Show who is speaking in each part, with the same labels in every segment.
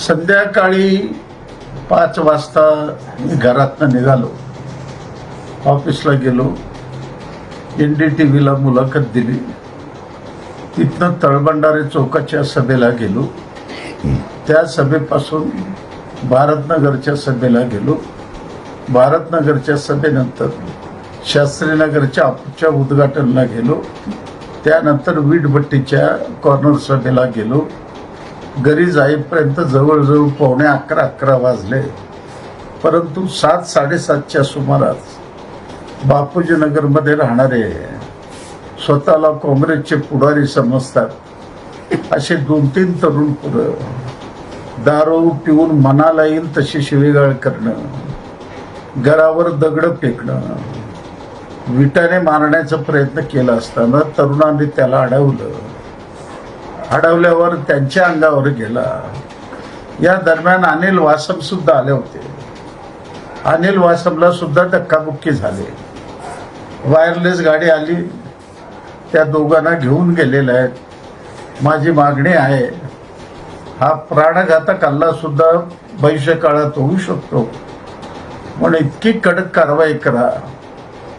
Speaker 1: संध्याकाळी 5 वाजता मी घरातनं निघालो, ऑफिसला गेलो, NDTVला मुलाखत दिली, तिथनं तळभंडारे चौकाच्या सभेला गेलो, त्या सभेपासून भारतनगरच्या सभेला गेलो, भारतनगरच्या सभेनंतर शास्त्रीनगरच्या ऑफिसच्या उद्घाटनाला गेलो, त्यानंतर वीटभट्टीच्या कॉर्नर सभेला गेलो. घरी जाईपर्यंत जवळजवळ 11:45 वाजले. परंतु 7-7:30च्या सुमारास बापूजी नगरमध्ये राहणारे, स्वतःला काँग्रेसचे पुढारी समजतात असे 2-3 तरुण पुरं दारू पिऊन मनाला येईल तशी शिवीगाळ करणं, घरावर दगड फेकणं, विटाने मारण्याचा प्रयत्न केला असताना तरुणांनी त्याला अडवल्यावर त्यांच्या अंगावर गेला. या दरम्यान अनिल वासम सुद्धा आले होते. अनिल वासमला सुद्धा धक्काबुक्की झाले. वायरलेस गाडी आली, त्या दोघांना घेऊन गेलेल्या आहेत. माझी मागणी आहे, हा प्राणघातक हल्ला सुद्धा भविष्यकाळात होऊ शकतो, म्हणून इतकी कडक कारवाई करा.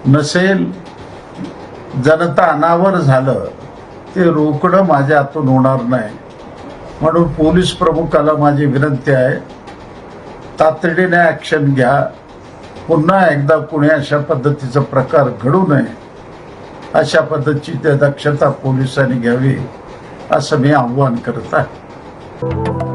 Speaker 1: नसेल जनता अनावर झालं ते रोकडं माझ्या हातून होणार नाही. म्हणून पोलीस प्रमुखाला माझी विनंती आहे, तातडीने ॲक्शन घ्या. पुन्हा एकदा कुणी अशा पद्धतीचा प्रकार घडू नये, अशा पद्धतीची दक्षता पोलिसांनी घ्यावी असं मी आव्हान करत आहे.